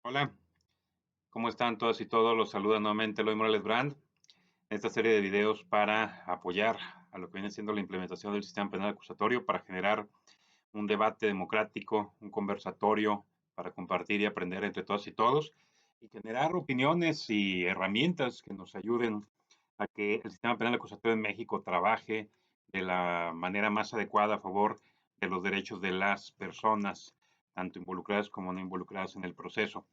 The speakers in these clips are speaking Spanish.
Hola, ¿cómo están todas y todos? Los saluda nuevamente Eloy Morales Brand en esta serie de videos para apoyar a lo que viene siendo la implementación del sistema penal acusatorio para generar un debate democrático, un conversatorio para compartir y aprender entre todas y todos y generar opiniones y herramientas que nos ayuden a que el sistema penal acusatorio en México trabaje de la manera más adecuada a favor de los derechos de las personas, tanto involucradas como no involucradas en el proceso.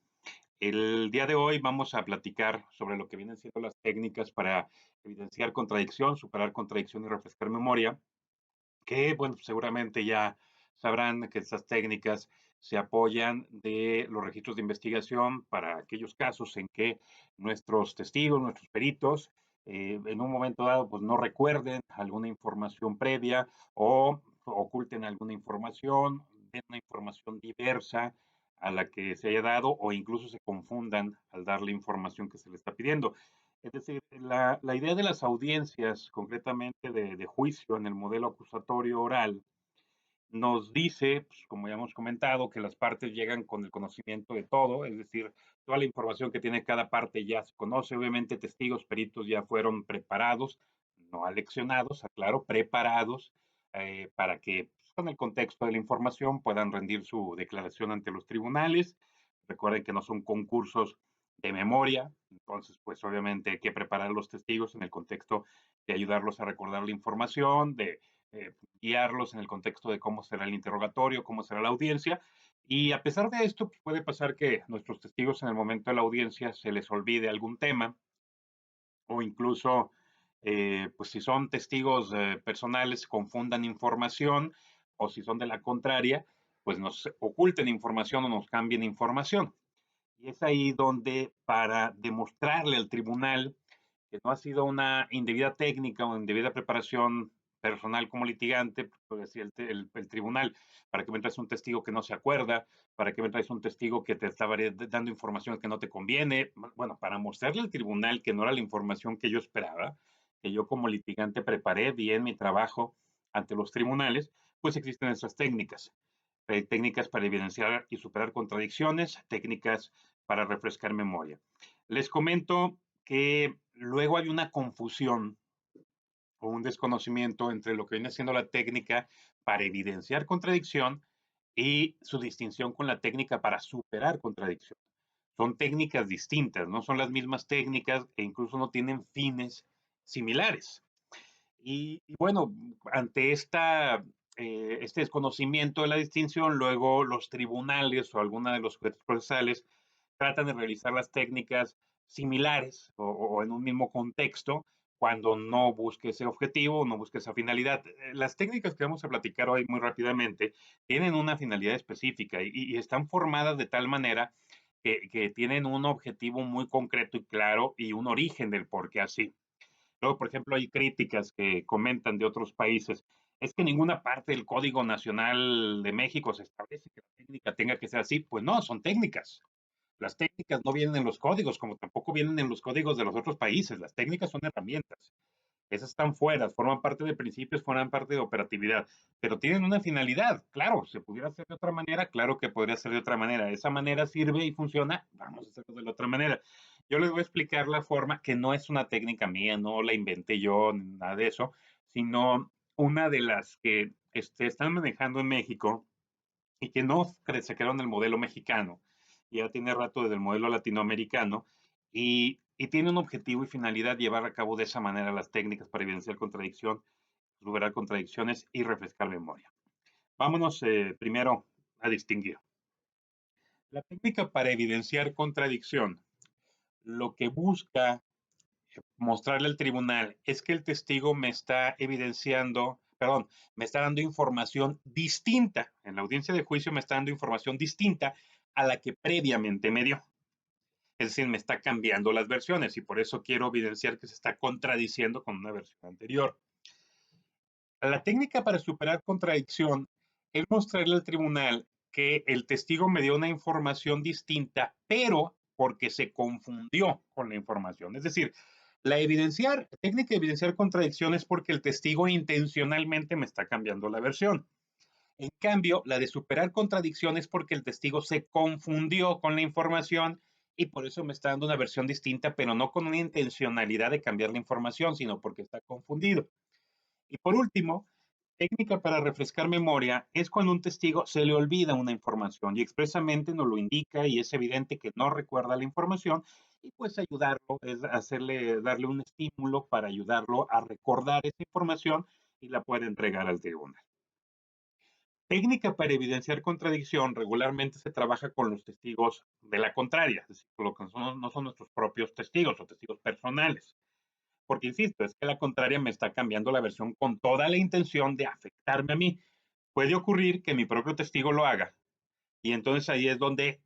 El día de hoy vamos a platicar sobre lo que vienen siendo las técnicas para evidenciar contradicción, superar contradicción y refrescar memoria, que, bueno, seguramente ya sabrán que estas técnicas se apoyan de los registros de investigación para aquellos casos en que nuestros testigos, nuestros peritos, en un momento dado, pues no recuerden alguna información previa o oculten alguna información, den una información diversa a la que se haya dado o incluso se confundan al dar la información que se le está pidiendo. Es decir, la idea de las audiencias, concretamente de juicio en el modelo acusatorio oral, nos dice, pues, como ya hemos comentado, que las partes llegan con el conocimiento de todo, es decir, toda la información que tiene cada parte ya se conoce. Obviamente, testigos, peritos ya fueron preparados, no aleccionados, aclaro, preparados para que, pues, con el contexto de la información, puedan rendir su declaración ante los tribunales. Recuerden que no son concursos de memoria, entonces, pues obviamente hay que preparar a los testigos en el contexto de ayudarlos a recordar la información, de guiarlos en el contexto de cómo será el interrogatorio, cómo será la audiencia. Y a pesar de esto, pues puede pasar que nuestros testigos en el momento de la audiencia se les olvide algún tema o incluso, pues si son testigos personales, confundan información o si son de la contraria, pues nos oculten información o nos cambien información. Y es ahí donde para demostrarle al tribunal que no ha sido una indebida técnica o indebida preparación personal como litigante, puede decir el tribunal, para que me traes un testigo que no se acuerda, para que me traes un testigo que te estaba dando información que no te conviene, bueno, para mostrarle al tribunal que no era la información que yo esperaba, que yo como litigante preparé bien mi trabajo ante los tribunales, pues existen esas técnicas. Técnicas para evidenciar y superar contradicciones, técnicas para refrescar memoria. Les comento que luego hay una confusión o un desconocimiento entre lo que viene siendo la técnica para evidenciar contradicción y su distinción con la técnica para superar contradicción. Son técnicas distintas, no son las mismas técnicas e incluso no tienen fines similares. Y bueno, ante este desconocimiento de la distinción, luego los tribunales o alguna de los jueces procesales tratan de realizar las técnicas similares o en un mismo contexto cuando no busque ese objetivo, no busque esa finalidad. Las técnicas que vamos a platicar hoy muy rápidamente tienen una finalidad específica y están formadas de tal manera que tienen un objetivo muy concreto y claro y un origen del por qué así. Luego, por ejemplo, hay críticas que comentan de otros países. Es que en ninguna parte del Código Nacional de México se establece que la técnica tenga que ser así. Pues no, son técnicas. Las técnicas no vienen en los códigos, como tampoco vienen en los códigos de los otros países. Las técnicas son herramientas. Esas están fuera, forman parte de principios, forman parte de operatividad, pero tienen una finalidad. Claro, se pudiera hacer de otra manera, claro que podría ser de otra manera. Esa manera sirve y funciona, vamos a hacerlo de la otra manera. Yo les voy a explicar la forma que no es una técnica mía, no la inventé yo, nada de eso, sino una de las que están manejando en México y que no se quedaron en el modelo mexicano, ya tiene rato desde el modelo latinoamericano, y tiene un objetivo y finalidad llevar a cabo de esa manera las técnicas para evidenciar contradicción, superar contradicciones y refrescar memoria. Vámonos primero a distinguir. La técnica para evidenciar contradicción lo que busca mostrarle al tribunal es que el testigo me está evidenciando, perdón, me está dando información distinta, en la audiencia de juicio me está dando información distinta a la que previamente me dio. Es decir, me está cambiando las versiones y por eso quiero evidenciar que se está contradiciendo con una versión anterior. La técnica para superar contradicción es mostrarle al tribunal que el testigo me dio una información distinta, pero porque se confundió con la información. Es decir, la técnica de evidenciar contradicción es porque el testigo intencionalmente me está cambiando la versión. En cambio, la de superar contradicciones es porque el testigo se confundió con la información y por eso me está dando una versión distinta, pero no con una intencionalidad de cambiar la información, sino porque está confundido. Y por último, técnica para refrescar memoria es cuando un testigo se le olvida una información y expresamente nos lo indica y es evidente que no recuerda la información y pues ayudarlo es darle un estímulo para ayudarlo a recordar esa información y la puede entregar al tribunal. Técnica para evidenciar contradicción regularmente se trabaja con los testigos de la contraria, es decir, lo que no son nuestros propios testigos o testigos personales. Porque, insisto, es que la contraria me está cambiando la versión con toda la intención de afectarme a mí. Puede ocurrir que mi propio testigo lo haga. Y entonces ahí es donde,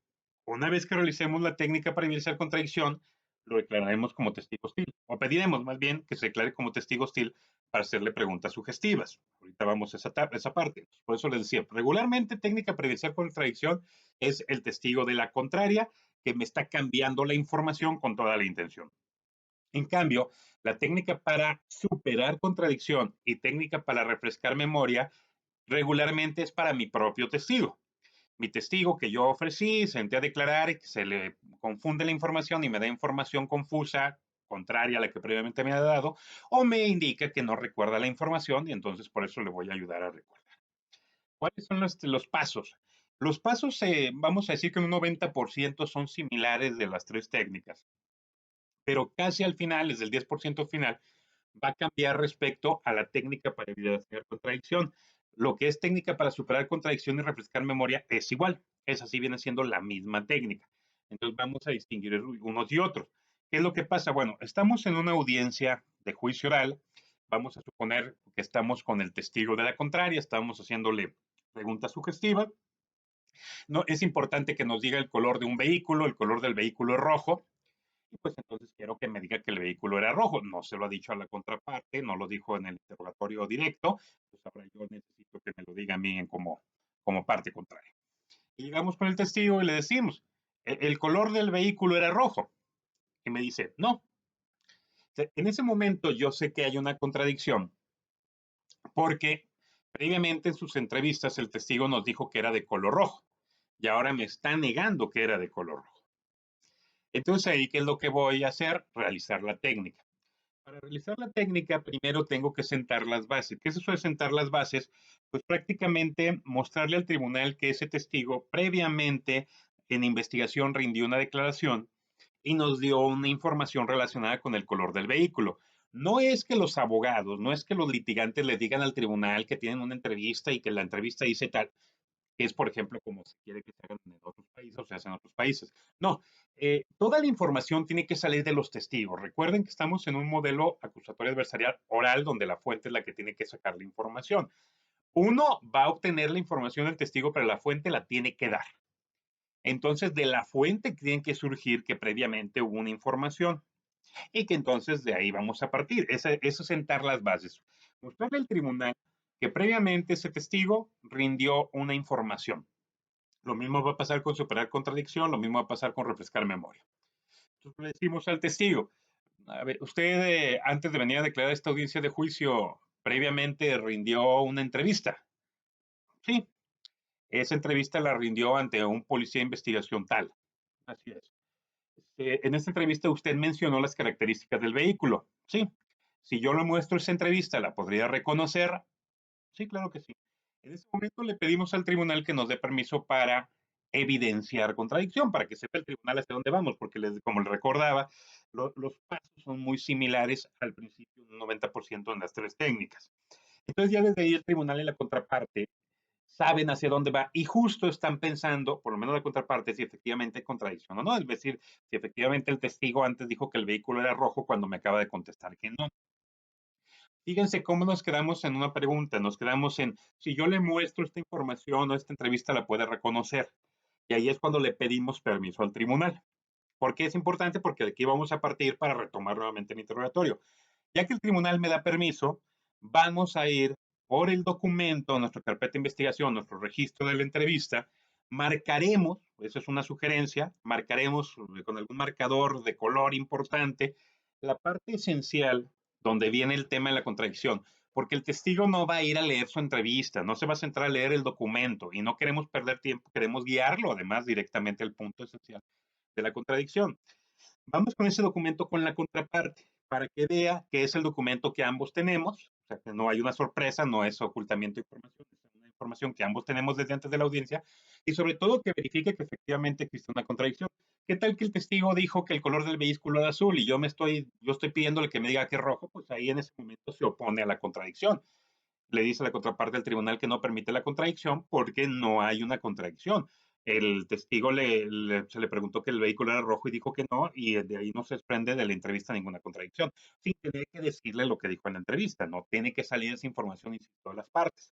una vez que realicemos la técnica para evidenciar contradicción, lo declararemos como testigo hostil. O pediremos más bien que se declare como testigo hostil para hacerle preguntas sugestivas. Ahorita vamos a esa parte. Por eso les decía, regularmente técnica para evidenciar contradicción es el testigo de la contraria que me está cambiando la información con toda la intención. En cambio, la técnica para superar contradicción y técnica para refrescar memoria regularmente es para mi propio testigo. Mi testigo que yo ofrecí, senté a declarar y que se le confunde la información y me da información confusa, contraria a la que previamente me ha dado, o me indica que no recuerda la información y entonces por eso le voy a ayudar a recordar. ¿Cuáles son los pasos? Los pasos, vamos a decir que un 90% son similares de las tres técnicas, pero casi al final, desde el 10% final, va a cambiar respecto a la técnica para evidenciar contradicción. Lo que es técnica para superar contradicción y refrescar memoria es igual. Esa sí viene siendo la misma técnica. Entonces vamos a distinguir unos y otros. ¿Qué es lo que pasa? Bueno, estamos en una audiencia de juicio oral. Vamos a suponer que estamos con el testigo de la contraria, estamos haciéndole preguntas sugestivas. No, es importante que nos diga el color de un vehículo, el color del vehículo es rojo, y pues entonces quiero que me diga que el vehículo era rojo. No se lo ha dicho a la contraparte, no lo dijo en el interrogatorio directo, pues ahora yo necesito que me lo diga a mí como parte contraria. Y llegamos con el testigo y le decimos, el color del vehículo era rojo. Y me dice, no. En ese momento yo sé que hay una contradicción, porque previamente en sus entrevistas el testigo nos dijo que era de color rojo, y ahora me está negando que era de color rojo. Entonces ahí, ¿qué es lo que voy a hacer? Realizar la técnica. Para realizar la técnica, primero tengo que sentar las bases. ¿Qué es eso de sentar las bases? Pues prácticamente mostrarle al tribunal que ese testigo previamente en investigación rindió una declaración y nos dio una información relacionada con el color del vehículo. No es que los abogados, no es que los litigantes le digan al tribunal que tienen una entrevista y que la entrevista dice tal, que es, por ejemplo, como se quiere que se hagan en otros países o se hace en otros países. No, toda la información tiene que salir de los testigos. Recuerden que estamos en un modelo acusatorio adversarial oral donde la fuente es la que tiene que sacar la información. Uno va a obtener la información del testigo, pero la fuente la tiene que dar. Entonces, de la fuente tiene que surgir que previamente hubo una información y que entonces de ahí vamos a partir. Eso es sentar las bases. Mostrarle al tribunal que previamente ese testigo rindió una información. Lo mismo va a pasar con superar contradicción, lo mismo va a pasar con refrescar memoria. Entonces le decimos al testigo, a ver, usted antes de venir a declarar esta audiencia de juicio, previamente rindió una entrevista. Sí, esa entrevista la rindió ante un policía de investigación tal. Así es. En esta entrevista usted mencionó las características del vehículo. Sí. Si yo le muestro esa entrevista, ¿la podría reconocer? Sí, claro que sí. En ese momento le pedimos al tribunal que nos dé permiso para evidenciar contradicción, para que sepa el tribunal hacia dónde vamos, porque como le recordaba, los pasos son muy similares al principio, un 90% en las tres técnicas. Entonces ya desde ahí el tribunal y la contraparte saben hacia dónde va y justo están pensando, por lo menos la contraparte, si efectivamente hay contradicción o no, es decir, si efectivamente el testigo antes dijo que el vehículo era rojo cuando me acaba de contestar que no. Fíjense cómo nos quedamos en una pregunta, nos quedamos en, si yo le muestro esta información o esta entrevista la puede reconocer. Y ahí es cuando le pedimos permiso al tribunal. ¿Por qué es importante? Porque de aquí vamos a partir para retomar nuevamente el interrogatorio. Ya que el tribunal me da permiso, vamos a ir por el documento, nuestra carpeta de investigación, nuestro registro de la entrevista, marcaremos, eso es una sugerencia, marcaremos con algún marcador de color importante la parte esencial donde viene el tema de la contradicción. porque el testigo no va a ir a leer su entrevista, no se va a centrar a leer el documento y no queremos perder tiempo, queremos guiarlo además directamente al punto esencial de la contradicción. Vamos con ese documento con la contraparte para que vea que es el documento que ambos tenemos, o sea, que no hay una sorpresa, no es ocultamiento de información, es una información que ambos tenemos desde antes de la audiencia y sobre todo que verifique que efectivamente existe una contradicción. ¿Qué tal que el testigo dijo que el color del vehículo era azul y yo estoy pidiéndole que me diga que es rojo? Pues ahí en ese momento se opone a la contradicción. Le dice a la contraparte del tribunal que no permite la contradicción porque no hay una contradicción. El testigo se le preguntó que el vehículo era rojo y dijo que no, y de ahí no se desprende de la entrevista ninguna contradicción. Sí, tiene que decirle lo que dijo en la entrevista, no tiene que salir esa información en todas las partes.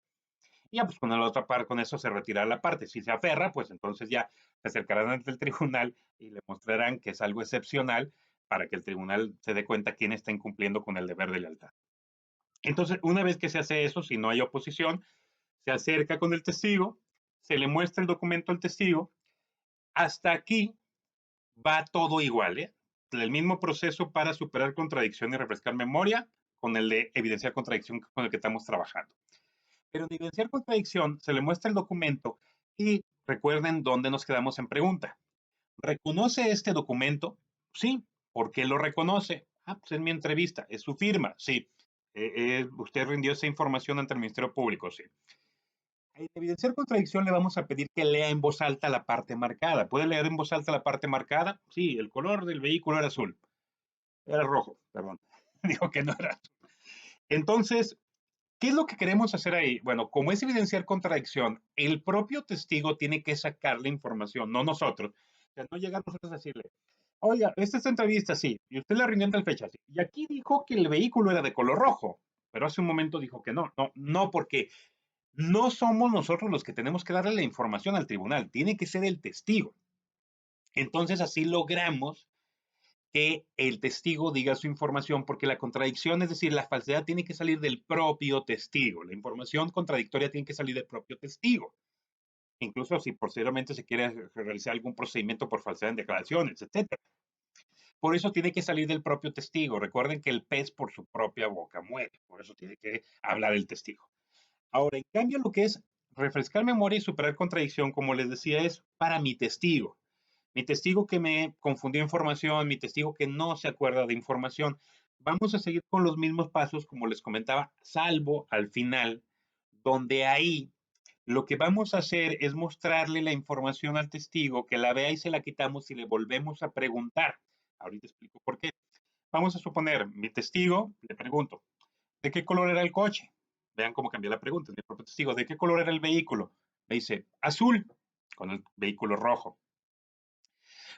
Y ya, pues con la otra parte, con eso se retirará la parte. Si se aferra, pues entonces ya se acercarán ante el tribunal y le mostrarán que es algo excepcional para que el tribunal se dé cuenta quién está incumpliendo con el deber de lealtad. Entonces, una vez que se hace eso, si no hay oposición, se acerca con el testigo, se le muestra el documento al testigo. Hasta aquí va todo igual, ¿eh? El mismo proceso para superar contradicción y refrescar memoria con el de evidenciar contradicción con el que estamos trabajando. Pero en evidenciar contradicción se le muestra el documento y recuerden dónde nos quedamos en pregunta. ¿Reconoce este documento? Sí. ¿Por qué lo reconoce? Ah, pues en mi entrevista, es su firma, sí. Usted rindió esa información ante el Ministerio Público, sí. En evidenciar contradicción le vamos a pedir que lea en voz alta la parte marcada. ¿Puede leer en voz alta la parte marcada? Sí, el color del vehículo era azul. Era rojo, perdón. Dijo que no era azul. Entonces, ¿qué es lo que queremos hacer ahí? Bueno, como es evidenciar contradicción, el propio testigo tiene que sacar la información, no nosotros. O sea, no llegar nosotros a decirle, oiga, esta entrevista, sí, y usted la reunió en tal fecha, sí. Y aquí dijo que el vehículo era de color rojo, pero hace un momento dijo que no. No, no, porque no somos nosotros los que tenemos que darle la información al tribunal, tiene que ser el testigo. Entonces así logramos que el testigo diga su información, porque la contradicción, es decir, la falsedad tiene que salir del propio testigo, la información contradictoria tiene que salir del propio testigo, incluso si posteriormente se quiere realizar algún procedimiento por falsedad en declaraciones, etcétera. Por eso tiene que salir del propio testigo. Recuerden que el pez por su propia boca muere, por eso tiene que hablar el testigo. Ahora, en cambio, lo que es refrescar memoria y superar contradicción, como les decía, es para mi testigo. Mi testigo que me confundió información, mi testigo que no se acuerda de información. Vamos a seguir con los mismos pasos, como les comentaba, salvo al final, donde ahí lo que vamos a hacer es mostrarle la información al testigo, que la vea y se la quitamos y le volvemos a preguntar. Ahorita explico por qué. Vamos a suponer, mi testigo, le pregunto, ¿de qué color era el coche? Vean cómo cambió la pregunta. Mi propio testigo, ¿de qué color era el vehículo? Me dice, azul, con el vehículo rojo.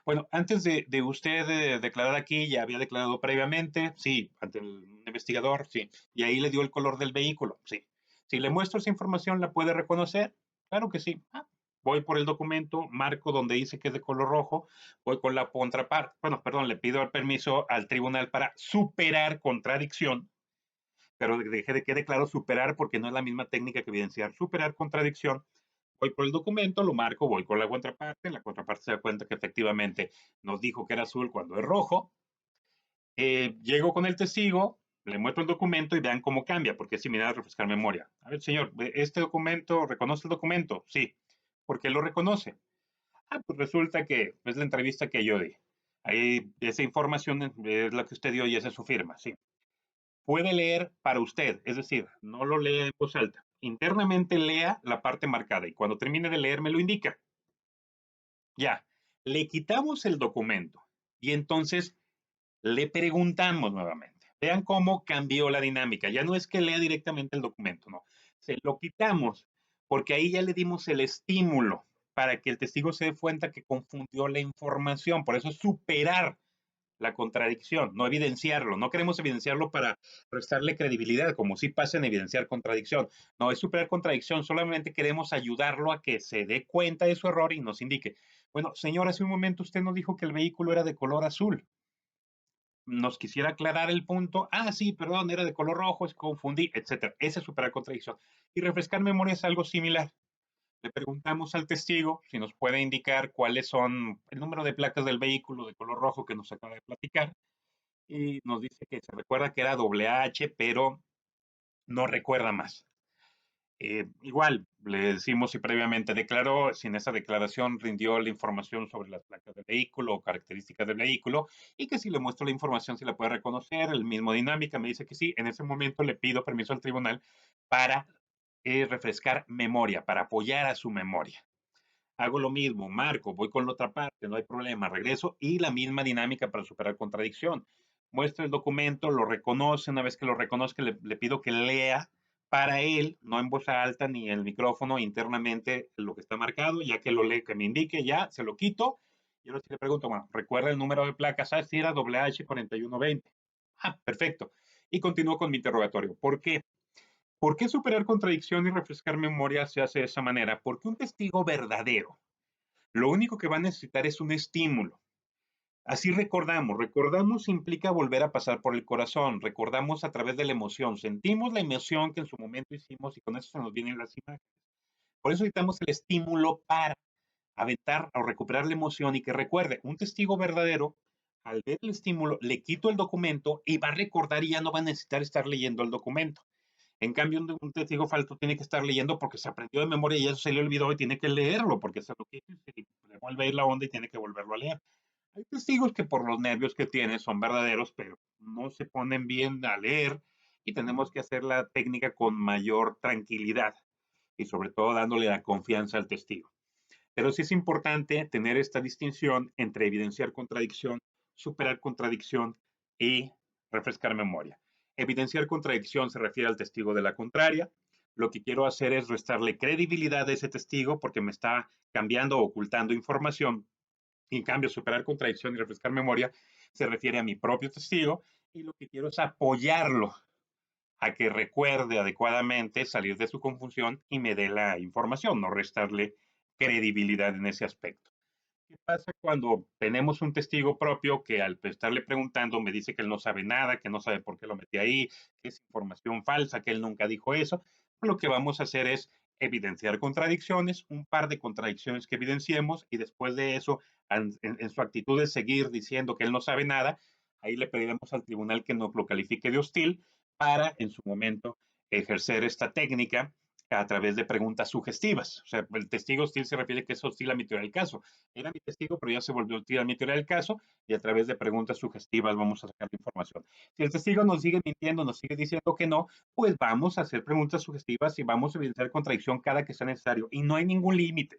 Bueno, antes de usted declarar aquí, ya había declarado previamente, sí, ante el investigador, sí, y ahí le dio el color del vehículo, sí. Si le muestro esa información, ¿la puede reconocer? Claro que sí. Ah, voy por el documento, marco donde dice que es de color rojo, voy con la contraparte, bueno, perdón, le pido el permiso al tribunal para superar contradicción, pero dejé de quede claro superar porque no es la misma técnica que evidenciar. Superar contradicción, voy por el documento, lo marco, voy con la contraparte se da cuenta que efectivamente nos dijo que era azul cuando es rojo. Llego con el testigo, le muestro el documento y vean cómo cambia, porque es similar a refrescar memoria. A ver, señor, ¿este documento, reconoce el documento? Sí. ¿Por qué lo reconoce? Ah, pues resulta que es la entrevista que yo di. Ahí esa información es la que usted dio y esa es su firma, sí. Puede leer para usted, es decir, no lo lea en voz alta. Internamente lea la parte marcada y cuando termine de leer me lo indica. Ya, le quitamos el documento y entonces le preguntamos nuevamente. Vean cómo cambió la dinámica. Ya no es que lea directamente el documento, no. Se lo quitamos porque ahí ya le dimos el estímulo para que el testigo se dé cuenta que confundió la información. Por eso es superar la contradicción, no evidenciarlo. No queremos evidenciarlo para restarle credibilidad, como si pasa en evidenciar contradicción. No, es superar contradicción. Solamente queremos ayudarlo a que se dé cuenta de su error y nos indique. Bueno, señor, hace un momento usted nos dijo que el vehículo era de color azul. Nos quisiera aclarar el punto. Ah, sí, perdón, era de color rojo, es confundí, etcétera. Ese es superar contradicción. Y refrescar memoria es algo similar. Le preguntamos al testigo si nos puede indicar cuáles son el número de placas del vehículo de color rojo que nos acaba de platicar y nos dice que se recuerda que era doble H, pero no recuerda más. Igual, le decimos si previamente declaró, si en esa declaración rindió la información sobre las placas del vehículo o características del vehículo, y que si le muestro la información, si la puede reconocer, el mismo dinámica, me dice que sí, en ese momento le pido permiso al tribunal para refrescar memoria, para apoyar a su memoria. Hago lo mismo, marco, voy con la otra parte, no hay problema, regreso y la misma dinámica para superar contradicción. Muestro el documento, lo reconoce, una vez que lo reconozca le pido que lea para él, no en voz alta ni en el micrófono, internamente lo que está marcado, ya que lo lee, que me indique, ya se lo quito. Y ahora sí le pregunto, bueno, ¿recuerda el número de placas? Ah, sí, era WH4120. Ah, perfecto. Y continúo con mi interrogatorio. ¿Por qué? ¿Por qué superar contradicción y refrescar memoria se hace de esa manera? Porque un testigo verdadero lo único que va a necesitar es un estímulo. Así recordamos implica volver a pasar por el corazón, recordamos a través de la emoción, sentimos la emoción que en su momento hicimos y con eso se nos vienen las imágenes. Por eso necesitamos el estímulo para aventar o recuperar la emoción y que recuerde, un testigo verdadero, al ver el estímulo, le quito el documento y va a recordar y ya no va a necesitar estar leyendo el documento. En cambio, un testigo falso tiene que estar leyendo porque se aprendió de memoria y eso se le olvidó y tiene que leerlo porque se lo quita y se le vuelve a ir la onda y tiene que volverlo a leer. Hay testigos que por los nervios que tienen son verdaderos, pero no se ponen bien a leer y tenemos que hacer la técnica con mayor tranquilidad y sobre todo dándole la confianza al testigo. Pero sí es importante tener esta distinción entre evidenciar contradicción, superar contradicción y refrescar memoria. Evidenciar contradicción se refiere al testigo de la contraria. Lo que quiero hacer es restarle credibilidad a ese testigo porque me está cambiando o ocultando información. Y en cambio, superar contradicción y refrescar memoria se refiere a mi propio testigo y lo que quiero es apoyarlo a que recuerde adecuadamente, salir de su confusión y me dé la información, no restarle credibilidad en ese aspecto. ¿Qué pasa cuando tenemos un testigo propio que al estarle preguntando me dice que él no sabe nada, que no sabe por qué lo metí ahí, que es información falsa, que él nunca dijo eso? Lo que vamos a hacer es evidenciar contradicciones, un par de contradicciones que evidenciemos y después de eso, en su actitud de seguir diciendo que él no sabe nada, ahí le pediremos al tribunal que nos lo califique de hostil para en su momento ejercer esta técnica a través de preguntas sugestivas. O sea, el testigo hostil se refiere que es hostil a mi teoría del caso. Era mi testigo, pero ya se volvió hostil a mi teoría del caso y a través de preguntas sugestivas vamos a sacar la información. Si el testigo nos sigue mintiendo, nos sigue diciendo que no, pues vamos a hacer preguntas sugestivas y vamos a evidenciar contradicción cada que sea necesario. Y no hay ningún límite.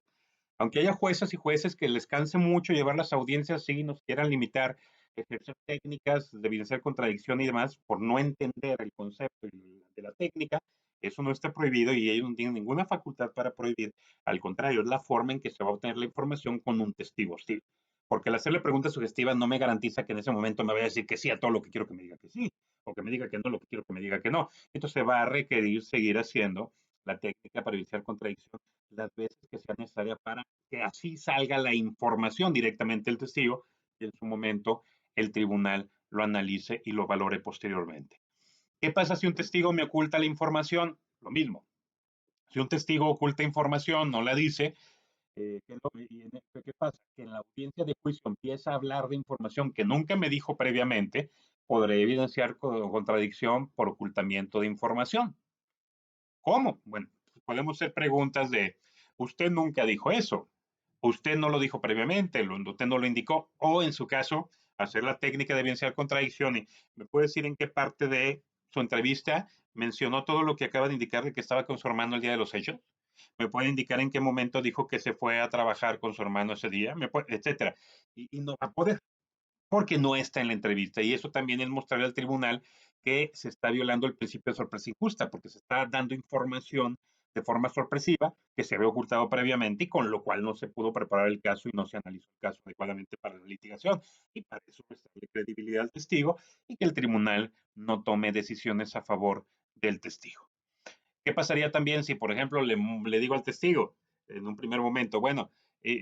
Aunque haya juezas y jueces que les canse mucho llevar las audiencias y nos quieran limitar, ejercer técnicas de evidenciar contradicción y demás por no entender el concepto de la técnica, eso no está prohibido y ellos no tienen ninguna facultad para prohibir. Al contrario, es la forma en que se va a obtener la información con un testigo hostil. Porque el hacerle preguntas sugestivas no me garantiza que en ese momento me vaya a decir que sí a todo lo que quiero que me diga que sí, o que me diga que no lo que quiero que me diga que no. Entonces va a requerir seguir haciendo la técnica para evidenciar contradicción las veces que sea necesaria para que así salga la información directamente del testigo y en su momento el tribunal lo analice y lo valore posteriormente. ¿Qué pasa si un testigo me oculta la información? Lo mismo. Si un testigo oculta información, no la dice, ¿qué pasa? Que en la audiencia de juicio empieza a hablar de información que nunca me dijo previamente, podré evidenciar contradicción por ocultamiento de información. ¿Cómo? Bueno, podemos hacer preguntas de, usted nunca dijo eso, usted no lo dijo previamente, usted no lo indicó, o en su caso, hacer la técnica de evidenciar contradicción y me puede decir en qué parte de su entrevista mencionó todo lo que acaba de indicar de que estaba con su hermano el día de los hechos. Me puede indicar en qué momento dijo que se fue a trabajar con su hermano ese día, etcétera. Y no va a poder porque no está en la entrevista. Y eso también es mostrarle al tribunal que se está violando el principio de sorpresa injusta, porque se está dando información de forma sorpresiva que se había ocultado previamente y con lo cual no se pudo preparar el caso y no se analizó el caso adecuadamente para la litigación. Y para eso restarle credibilidad al testigo y que el tribunal no tome decisiones a favor del testigo. ¿Qué pasaría también si, por ejemplo, le digo al testigo en un primer momento, bueno,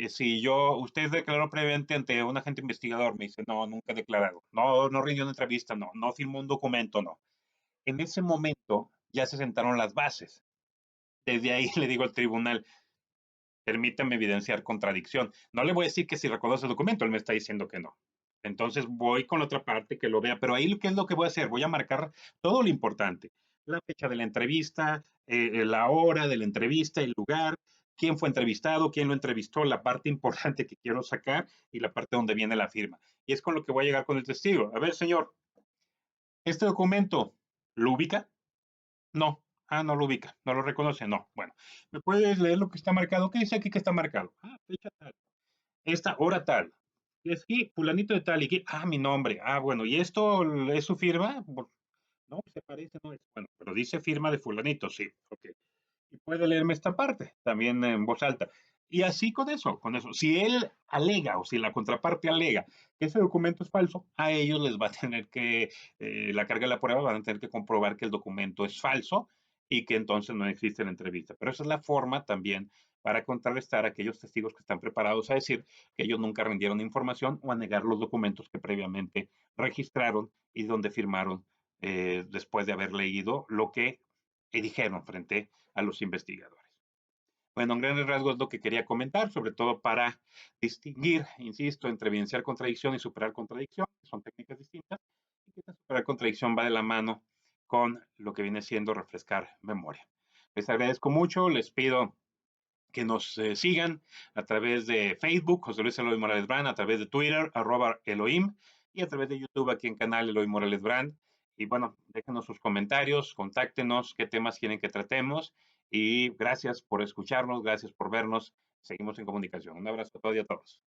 si usted declaró previamente ante un agente investigador, me dice, no, nunca he declarado, no, no rindió una entrevista, no, no firmó un documento, no. En ese momento ya se sentaron las bases. Desde ahí le digo al tribunal, permítame evidenciar contradicción. No le voy a decir que si reconoce el documento, él me está diciendo que no. Entonces voy con la otra parte que lo vea, pero ahí ¿qué es lo que voy a hacer? Voy a marcar todo lo importante. la fecha de la entrevista, la hora de la entrevista, el lugar, quién fue entrevistado, quién lo entrevistó, la parte importante que quiero sacar y la parte donde viene la firma. Y es con lo que voy a llegar con el testigo. A ver, señor, ¿este documento lo ubica? No. Ah, no lo ubica, no lo reconoce, no. Bueno, ¿me puedes leer lo que está marcado? ¿Qué dice aquí que está marcado? Ah, fecha tal, esta hora tal. Y es aquí, fulanito de tal, y aquí, ah, mi nombre. Ah, bueno, ¿y esto es su firma? No, se parece, no es. Bueno, pero dice firma de fulanito, sí, ok. Y puede leerme esta parte, también en voz alta. Y así con eso, con eso. Si él alega o si la contraparte alega que ese documento es falso, a ellos les va a tener que, la carga de la prueba, van a tener que comprobar que el documento es falso y que entonces no existe la entrevista. Pero esa es la forma también para contrarrestar a aquellos testigos que están preparados a decir que ellos nunca rindieron información o a negar los documentos que previamente registraron y donde firmaron después de haber leído lo que dijeron frente a los investigadores. Bueno, en grandes rasgos es lo que quería comentar, sobre todo para distinguir, insisto, entre evidenciar contradicción y superar contradicción, que son técnicas distintas, y que superar contradicción va de la mano con lo que viene siendo refrescar memoria. Les agradezco mucho, les pido que nos sigan a través de Facebook, José Luis Eloy Morales Brand, a través de Twitter, @Elohim, y a través de YouTube aquí en canal Eloy Morales Brand. Y bueno, déjenos sus comentarios, contáctenos, qué temas quieren que tratemos. Y gracias por escucharnos, gracias por vernos. Seguimos en comunicación. Un abrazo a todos y a todos.